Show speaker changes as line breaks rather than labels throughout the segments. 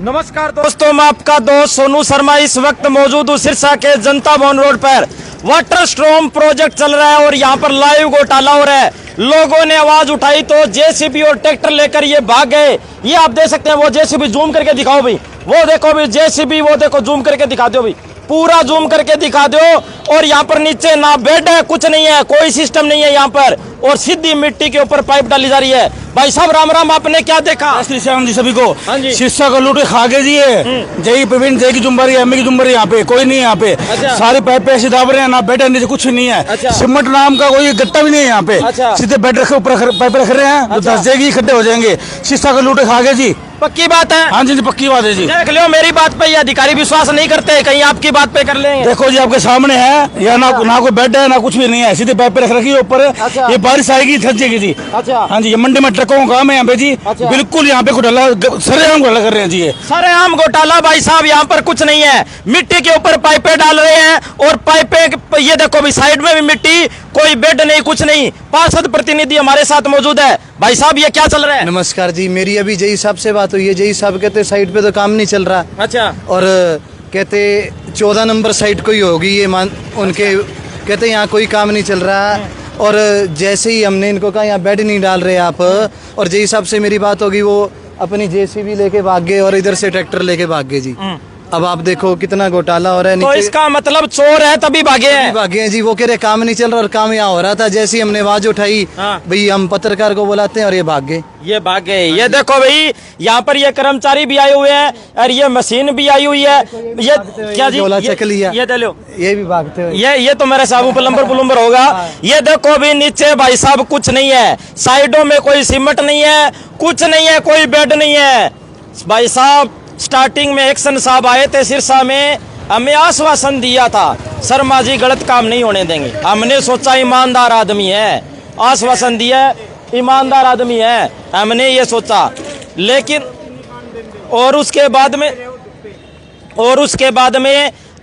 नमस्कार दोस्तों, मैं आपका दोस्त सोनू शर्मा इस वक्त मौजूद हूँ सिरसा के जनता भवन रोड पर। वाटर स्ट्रॉम प्रोजेक्ट चल रहा है और यहाँ पर लाइव घोटाला हो रहा है। लोगों ने आवाज उठाई तो जेसीबी और ट्रैक्टर लेकर ये भाग गए। ये आप देख सकते हैं, वो जेसीबी जूम करके दिखाओ भाई, वो देखो भाई जेसीबी, वो देखो जूम करके दिखा दो भाई, पूरा जूम करके दिखा दो। और यहाँ पर नीचे ना बेड है, कुछ नहीं है, कोई सिस्टम नहीं है यहाँ पर, और सीधी मिट्टी के ऊपर पाइप डाली जा रही है। भाई साहब राम राम, आपने क्या देखा?
श्याम जी सभी को
जी।
शिक्षा को लूटे खा के जी है। जय प्रवीण जय की जुम्बारी, एम की जुम्बारी, यहाँ पे कोई नहीं है। यहाँ पे
अच्छा।
सारे पाइप ऐसे दाब रहे हैं, ना बेड है नीचे कुछ नहीं है।
अच्छा।
सिमट नाम का कोई गट्टा भी नहीं है यहाँ पे।
अच्छा।
सीधे बेड रखे ऊपर पाइप रख रहे हैं,
अच्छा।
धस जाएगी, खड्डे हो जाएंगे। शिक्षा को लूटे खा के जी।
पक्की बात है?
हाँ जी जी, पक्की बात है जी।
देख लो मेरी बात पे, ये अधिकारी विश्वास नहीं करते, कहीं आपकी बात पे कर लेंगे।
देखो जी आपके सामने है, यहाँ ना कोई बेड है ना कुछ भी नहीं है, सीधे पाइप पे रख रखी है ऊपर।
अच्छा।
ये बारिश आएगी धस जाएगी जी।
अच्छा।
हाँ जी, ये मंडी में ट्रकों का काम है यहाँ पे जी।
अच्छा।
बिल्कुल यहाँ पे घोटाला, सरेआम घोटाला कर रहे हैं जी ये।
सरेआम घोटाला भाई साहब, यहाँ पर कुछ नहीं है। मिट्टी के ऊपर पाइपें डाल रहे हैं और पाइपें, ये देखो भी साइड में भी मिट्टी, कोई बेड नहीं, कुछ नहीं। पार्षद प्रतिनिधि हमारे साथ मौजूद है। भाई साहब ये क्या चल रहा है?
नमस्कार जी, मेरी अभी जई साहब से बात हुई है। जई साहब कहते साइड पे तो काम नहीं चल रहा,
अच्छा।
और कहते 14 नंबर साइड को ही होगी ये उनके कहते यहाँ कोई काम नहीं चल रहा। और जैसे ही हमने इनको कहा यहाँ बेड नहीं डाल रहे आप, और जई साहब से मेरी बात होगी, वो अपनी जेसीबी लेके भाग गए और इधर से ट्रैक्टर लेके भाग गए जी। अब आप देखो कितना घोटाला हो रहा है।
तो इसका मतलब चोर है तभी भागे हैं?
भागे हैं जी। वो कह रहे काम नहीं चल रहा और काम यहाँ हो रहा था। जैसे ही हमने आवाज उठाई,
हाँ।
भाई हम पत्रकार को बुलाते हैं, और ये भाग गए।
ये भाग गए। ये देखो भाई, यहाँ पर ये कर्मचारी भी आए हुए हैं और ये मशीन भी आई हुई है। ये क्या जी?
झोला चक लिया।
ये दे लो,
ये भी भागते हुए।
ये तो मेरे साहब पुलम्बर होगा। ये देखो भी नीचे भाई साहब कुछ नहीं है, साइडों में कोई सीमेंट नहीं है, कुछ नहीं है, कोई बेड नहीं है। भाई साहब स्टार्टिंग में एक्शन साहब आए थे सिरसा में, हमें आश्वासन दिया था शर्मा जी गलत काम नहीं होने देंगे। हमने सोचा ईमानदार आदमी है, आश्वासन दिया ईमानदार आदमी है, हमने ये सोचा। लेकिन और उसके बाद में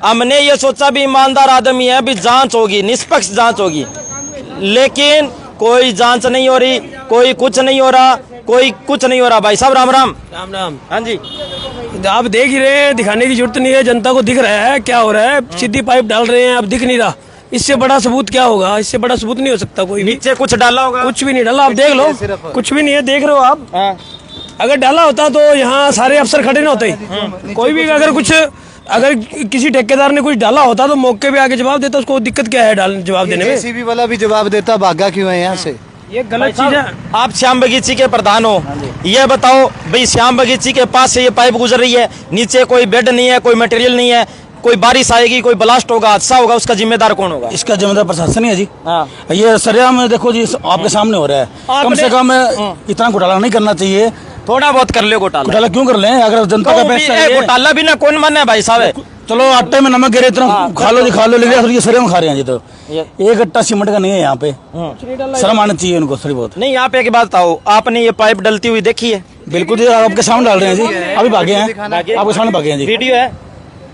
हमने ये सोचा भी ईमानदार आदमी है, भी जांच होगी, निष्पक्ष जांच होगी। लेकिन कोई जांच नहीं हो रही, कोई कुछ नहीं हो रहा, कोई कुछ नहीं हो रहा। भाई साहब राम राम।
राम राम।
हाँ जी,
आप देख ही रहे हैं, दिखाने की जरूरत नहीं है, जनता को दिख रहा है क्या हो रहा है। सीधी पाइप डाल रहे हैं, अब दिख नहीं रहा। इससे बड़ा सबूत क्या होगा? इससे बड़ा सबूत नहीं हो सकता कोई भी।
नीचे कुछ डाला होगा?
कुछ भी नहीं डाला, आप देख लो, कुछ भी नहीं है, देख रहे हो आप।
हाँ।
अगर डाला होता तो यहाँ सारे अफसर खड़े ना होते। कोई भी अगर किसी ठेकेदार ने कुछ डाला होता तो मौके पे आके जवाब देता। उसको दिक्कत क्या है जवाब देने में?
जेसीबी वाला भी जवाब देता, भागा क्यों है यहाँ से?
ये गलत चीज है।
आप श्याम बगीची के प्रधान हो, ये बताओ भाई, श्याम बगीची के पास से ये पाइप गुजर रही है, नीचे कोई बेड नहीं है, कोई मटेरियल नहीं है, कोई बारिश आएगी, कोई ब्लास्ट होगा, हादसा होगा, उसका जिम्मेदार कौन होगा?
इसका जिम्मेदार प्रशासन ही है जी।
हाँ।
ये सरेआम देखो जी, आपके सामने हो रहा है। कम से कम इतना घोटाला नहीं करना चाहिए।
थोड़ा बहुत कर ले घोटाला।
घोटाला क्यों कर ले? अगर जनता का पैसा है,
घोटाला भी ना कौन माने भाई साहब।
चलो आटे में नमक गिरे, इतना खा लो जी, खा लो, लेकिन ये सरेआम खा रहे हैं जी। तो एक गट्टा सीमेंट का नहीं है यहाँ पे, शर्म आना चाहिए उनको थोड़ी बहुत।
नहीं, यहाँ पे एक बात बताओ, आपने ये पाइप डलती हुई देखी है?
बिल्कुल जी, आपके सामने डाल रहे हैं जी, अभी भागे हैं, आपके सामने भागे हैं जी।
वीडियो है?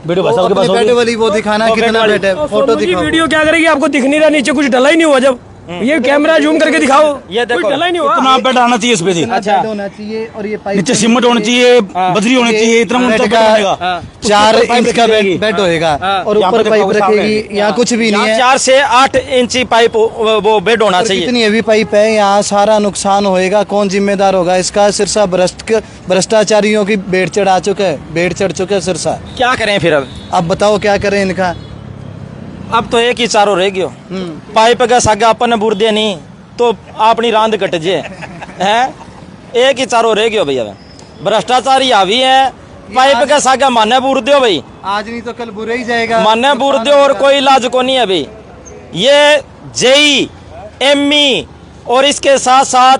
वीडियो बस आपके पास
बेड वाली वो दिखाना, कितना बेड है, फोटो दिखाओ।
वीडियो क्या करेगी? आपको दिख नहीं रहा, नीचे कुछ डला ही नहीं हुआ। जब ये कैमरा जूम करके दिखाओ,
ये देखो,
कुछ डला ही नहीं हुआ।
इतना बेड आना चाहिए इस पे जी।
अच्छा।
बेड होना चाहिए, और ये पाइप
नीचे सीमेंट होनी चाहिए, बजरी होनी चाहिए, इतना
बेड
ऊंचा बेड
का
बनेगा।
4
ऊपर पाइप
इंच का
रखेगी।
बेड होएगा, और
यहाँ
ऊपर
पे
पाइप
देखो सामने।
रखेगी। यहाँ कुछ भी नहीं है।
4 से 8 इंची पाइप वो बेड होना चाहिए।
कितनी हेवी पाइप है, यहाँ सारा नुकसान होएगा। कौन जिम्मेदार होगा इसका? सिरसा भ्रष्टाचारियों की बेड़ चढ़ चुका है सिरसा।
क्या करें फिर? अब
बताओ क्या करें इनका?
अब तो एक ही चारो रह गयो, पाइप का सागा अपन बुर दे नहीं तो अपनी रांद कट जे है। एक ही चारो रह गयो भैया, भ्रष्टाचारी हावी है। पाइप का सागा माने बुर दो भाई,
आज नहीं तो कल बुरा ही जाएगा।
माने बुर दो, और कोई इलाज को नहीं है भाई। ये जेई एमई और इसके साथ साथ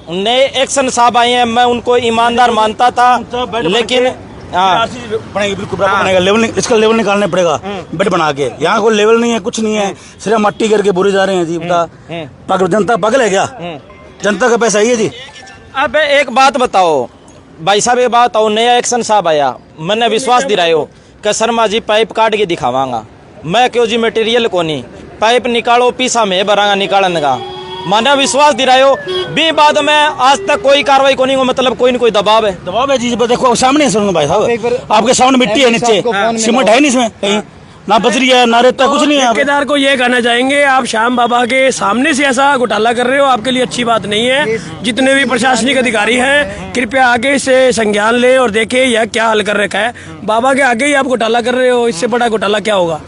नए एक्शन साहब आए हैं, मैं उनको ईमानदार मानता था, लेकिन
बनेगी बिल्कुल बराबर बनेगा। लेवल इसका लेवल निकालना पड़ेगा बेड बना के। यहाँ कोई लेवल नहीं है, कुछ नहीं है, सिर्फ मट्टी करके बुरे जा रहे हैं जी। बता जनता पागल है क्या? जनता का पैसा ही है जी।
अब एक बात बताओ भाई साहब, एक बात बताओ, नया एक्शन साहब आया, मैंने विश्वास दिलायो कि शर्मा जी पाइप काट के दिखावांगा। मैं क्यों जी मटेरियल को नहीं, पाइप निकालो, पीसा में भरांगा निकालन का। माना विश्वास दिलाए हो भी बाद में आज तक कोई कार्रवाई को नहीं हो, मतलब कोई न कोई दबाव है।
दबाव है जी, देखो सामने है सुनो भाई साहब, आपके सामने मिट्टी है, नीचे सीमेंट है नहीं इसमें कहीं, ना बजरी है ना रेता, कुछ नहीं है।
ठेकेदार को ये कहना चाहेंगे, आप श्याम बाबा के सामने से ऐसा घोटाला कर रहे हो, आपके लिए अच्छी बात नहीं है। जितने भी प्रशासनिक अधिकारी हैं कृपया आगे से संज्ञान लें और देखें यह क्या हल कर रखा है। बाबा के आगे ही आप घोटाला कर रहे हो, इससे बड़ा घोटाला क्या होगा?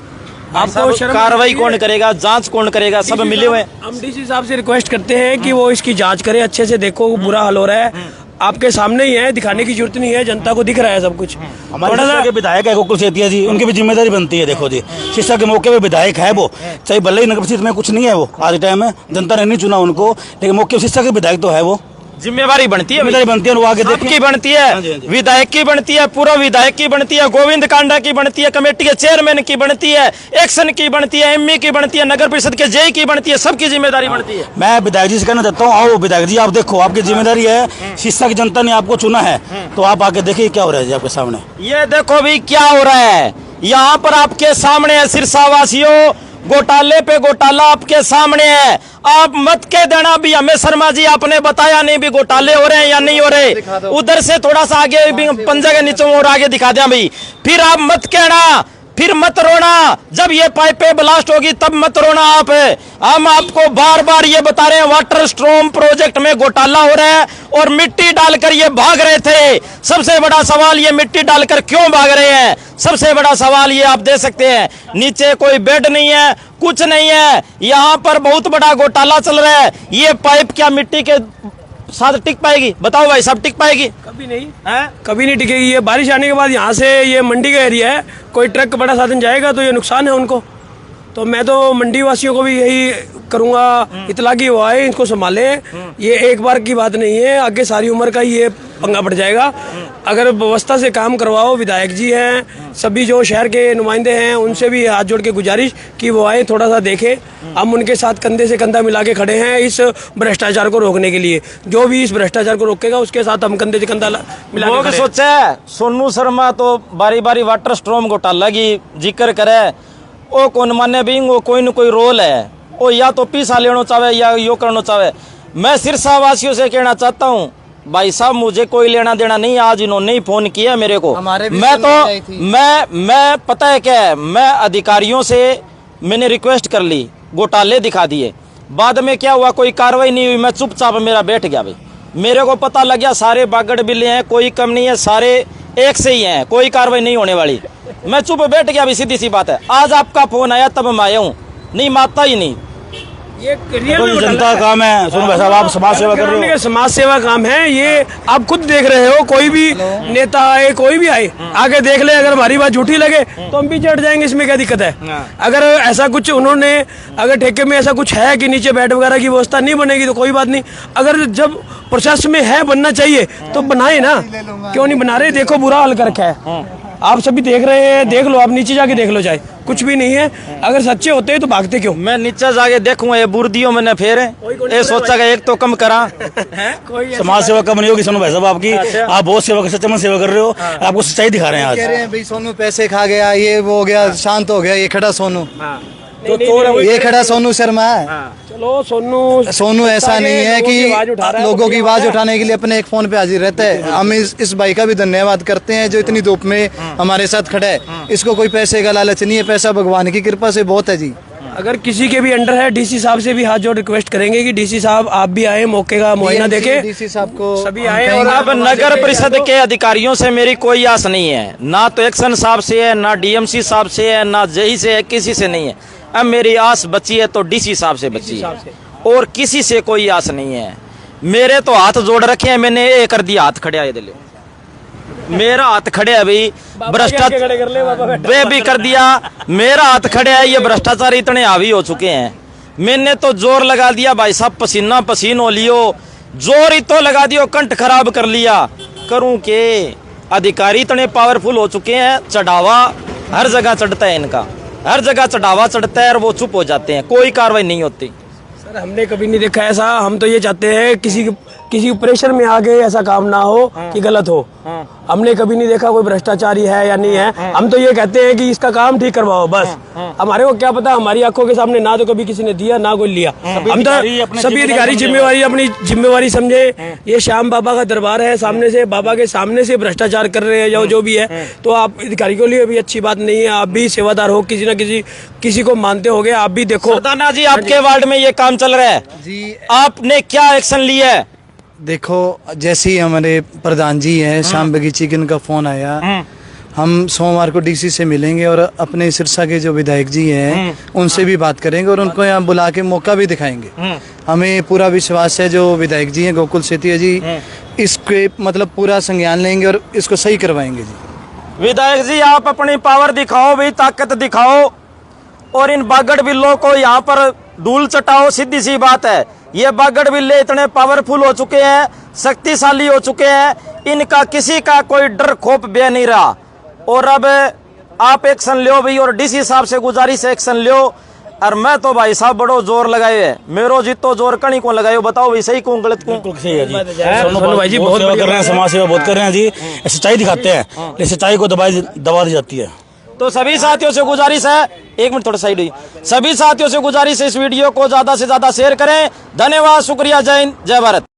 आपको शर्म
कार्रवाई कौन करेगा, जांच कौन करेगा, सब मिले हुए।
हम डीसी साहब से रिक्वेस्ट करते हैं कि वो इसकी जांच करे, अच्छे से देखो, बुरा हाल हो रहा है, आपके सामने ही है, दिखाने की जरूरत नहीं है, जनता को दिख रहा है सब कुछ।
हमारे सिरसा के विधायक है गोकुल सेतिया जी, उनकी भी जिम्मेदारी बनती है। देखो जी, सिरसा के मौके पे विधायक है वो, चाहे भले ही नगर परिषद में कुछ नहीं है वो आज टाइम में, जनता ने नहीं चुना उनको, लेकिन मौके सिरसा के विधायक तो है वो,
जिम्मेवारी बनती है,
जिम्मेदारी बनती है। वो आगे
सबकी बनती है, विधायक की बनती है, पूर्व विधायक की बनती है, गोविंद कांडा की बनती है, कमेटी के चेयरमैन की बनती है, एक्शन की बनती है, एमई की बनती है, नगर परिषद के जेई की बनती है, सबकी जिम्मेदारी बनती है।
मैं विधायक जी से कहना चाहता हूँ, आओ विधायक जी, आप देखो आपकी जिम्मेदारी है, सिरसा की जनता ने आपको चुना है, तो आप आके देखिए क्या हो रहा है जी आपके सामने।
ये देखो भी क्या हो रहा है यहाँ पर आपके सामने है, सिरसा वासियों, घोटाले पे घोटाला आपके सामने है। आप मत कह देना भी हमें शर्मा जी आपने बताया नहीं भी घोटाले हो रहे हैं या नहीं हो रहे, उधर से थोड़ा सा आगे भी पंजा के नीचे और आगे दिखा दिया भाई, फिर आप मत कहना, फिर मत रोना, जब ये पाइपें ब्लास्ट होगी तब मत रोना आप। हम आपको बार बार ये बता रहे हैं, वाटर स्ट्रॉम प्रोजेक्ट में घोटाला हो रहा है और मिट्टी डालकर ये भाग रहे थे। सबसे बड़ा सवाल ये मिट्टी डालकर क्यों भाग रहे हैं, सबसे बड़ा सवाल ये आप दे सकते हैं। नीचे कोई बेड नहीं है, कुछ नहीं है, यहाँ पर बहुत बड़ा घोटाला चल रहा है। ये पाइप क्या मिट्टी के साथ टिक पाएगी? बताओ भाई साहब, टिक पाएगी?
कभी नहीं है, कभी नहीं टिकेगी। ये बारिश आने के बाद यहाँ से, ये मंडी का एरिया है, कोई ट्रक बड़ा साधन जाएगा तो ये नुकसान है उनको। तो मैं तो मंडी वासियों को भी यही करूँगा, इतला की वो आए, इसको संभाले। ये एक बार की बात नहीं है, आगे सारी उम्र का ये पंगा पड़ जाएगा। अगर व्यवस्था से काम करवाओ, विधायक जी हैं, सभी जो शहर के नुमाइंदे हैं, उनसे भी हाथ जोड़ के गुजारिश कि वो आए, थोड़ा सा देखें। हम उनके साथ कंधे से कंधा मिला के खड़े हैं इस भ्रष्टाचार को रोकने के लिए। जो भी इस भ्रष्टाचार को रोकेगा उसके साथ हम कंधे से कंधा मिला के खड़े हैं।
सोचा है सोनू शर्मा तो बारी बारी वाटर स्ट्रॉम घोटाला की जिक्र करे, ओ कौन माने भी वो कोई न कोई रोल है, ओ या तो पैसा लेना चाहे या यो करना चाहे। मैं सिरसा वासियों से कहना चाहता हूँ भाई साहब, मुझे कोई लेना देना नहीं, आज इन्होंने ही फोन किया मेरे को। मैं पता है क्या है, मैं अधिकारियों से मैंने रिक्वेस्ट कर ली, घोटाले दिखा दिए, बाद में क्या हुआ, कोई कार्रवाई नहीं हुई, मैं चुपचाप मेरा बैठ गया भाई। मेरे को पता लग गया सारे बागड़ बिल्ले हैं, कोई कम नहीं है, सारे एक से ही हैं, कोई कार्रवाई नहीं होने वाली। मैं चुप बैठ गया भाई, सीधी सी बात है। आज आपका फोन आया तब मैं आया हूँ, नहीं मानता ही नहीं।
ये
जनता का काम है, सुनो भाई साहब, आप समाज सेवा कर रहे हो,
समाज सेवा काम है ये, आप खुद देख रहे हो। कोई भी नेता आए, कोई भी आए, आगे देख ले, अगर हमारी बात झूठी लगे तो हम पीछे हट जाएंगे, इसमें क्या दिक्कत है? अगर ऐसा कुछ उन्होंने, अगर ठेके में ऐसा कुछ है कि नीचे बेड वगैरह की व्यवस्था नहीं बनेगी तो कोई बात नहीं। अगर जब प्रशासन में है, बनना चाहिए तो बनाए ना, क्यों नहीं बना रहे? देखो बुरा हाल कर रखा है, आप सभी देख रहे हैं, देख लो, आप नीचे जाके देख लो, चाहे कुछ भी नहीं है। अगर सच्चे होते हैं तो भागते क्यों?
मैं नीचे जाके देखूंगा, ये बुर्दियों मैंने फेर ये सोचा कि एक तो कम करा।
समाज सेवा कम नहीं होगी सुनो भाई साहब आपकी, आप बहुत सेवा, सच्चा सेवा कर रहे हो, आपको सच्चाई दिखा रहे हैं आज।
कह रहे हैं भाई सोनू पैसे खा गया, ये वो हो गया, शांत हो गया, ये खड़ा सोनू, ये खड़ा सोनू शर्मा है।
चलो
सोनू ऐसा नहीं है कि लोगों की आवाज उठाने के लिए अपने एक फोन पे हाजिर रहता है। हम इस भाई का भी धन्यवाद करते हैं जो इतनी धूप में हमारे साथ खड़ा है। इसको कोई पैसे का लालच नहीं है, पैसा भगवान की कृपा से बहुत है जी।
अगर किसी के भी अंडर है, डीसी साहब से भी हाथ जोड़ रिक्वेस्ट करेंगे कि डीसी साहब आप भी आए, मौके का मुआयना देखें,
डीसी साहब को
सभी आए। और
अब नगर परिषद के अधिकारियों से मेरी कोई आस नहीं है, ना तो एक्शन साहब से है, ना डीएमसी साहब से है, ना जेई से है, किसी से नहीं है। अब मेरी आस बची है तो डीसी साहब से बची है, और किसी से कोई आस नहीं है। मेरे तो हाथ जोड़ रखे हैं, मैंने ये कर दिया, हाथ खड़े दिले, मेरा हाथ खड़े है भाई, भ्रष्टाचार वे भी कर दिया, मेरा हाथ खड़े है। ये भ्रष्टाचार इतने हावी हो चुके हैं, मैंने तो जोर लगा दिया भाई साहब, पसीना पसीन हो लियो, जोर ही तो लगा दियो, कंठ खराब कर लिया। करूं के अधिकारी इतने पावरफुल हो चुके हैं, चढ़ावा हर जगह चढ़ता है इनका, हर जगह चढ़ावा चढ़ता है और वो चुप हो जाते हैं, कोई कार्रवाई नहीं होती।
सर हमने कभी नहीं देखा ऐसा। हम तो ये चाहते हैं किसी प्रेशर में आ गए ऐसा काम ना हो कि गलत हो। हमने कभी नहीं देखा कोई भ्रष्टाचारी है या नहीं है। हम तो ये कहते हैं कि इसका काम ठीक करवाओ बस। हमारे को क्या पता, हमारी आंखों के सामने ना तो कभी किसी ने दिया ना कोई लिया। हम तो सभी अधिकारी जिम्मेवारी अपनी जिम्मेवारी समझे। ये श्याम बाबा का दरबार है, सामने से बाबा के सामने से भ्रष्टाचार कर रहे हैं या जो भी है, तो आप अधिकारी के लिए भी अच्छी बात नहीं है। आप भी सेवादार हो, किसी ना किसी को मानते होगे, आप भी देखो।
सरदाना जी, आपके वार्ड में ये काम चल रहा है
जी,
आपने क्या एक्शन लिया है?
देखो जैसे ही हमारे प्रधान जी हैं श्याम बगीची के, उनका फोन आया, हम सोमवार को डीसी से मिलेंगे और अपने सिरसा के जो विधायक जी हैं उनसे भी बात करेंगे और उनको यहाँ बुला के मौका भी दिखाएंगे। हमें पूरा विश्वास है जो विधायक जी हैं गोकुल सेतिया जी इसके मतलब पूरा संज्ञान लेंगे और इसको सही करवाएंगे जी।
विधायक जी, आप अपनी पावर दिखाओ भाई, ताकत दिखाओ और इन बागड़ बिल्लों को यहाँ पर धूल चटाओ। सीधी सी बात है, ये बागड़ बिल्ले इतने पावरफुल हो चुके हैं, शक्तिशाली हो चुके हैं, इनका किसी का कोई डर खोप बे नहीं रहा। और अब आप एक्शन लो भाई, और डीसी साहब से गुजारिश है एक्शन लो। और मैं तो भाई साहब बड़ो जोर लगाए है, मेरो जितो जोर कहीं को लगायो, बताओ भाई सही कौन गलत कौन?
बिल्कुल सही है जी।
सोनू भाई जी बहुत
सेवा कर रहे हैं, समाज सेवा बहुत कर रहे हैं जी। सच्चाई दिखाते हैं, लेकिन सच्चाई को दबा दी जाती है।
तो सभी साथियों से गुजारिश है, एक मिनट थोड़ा साइड हुई, सभी साथियों से गुजारिश है इस वीडियो को ज्यादा से ज्यादा शेयर करें। धन्यवाद, शुक्रिया, जय हिंद, जय भारत।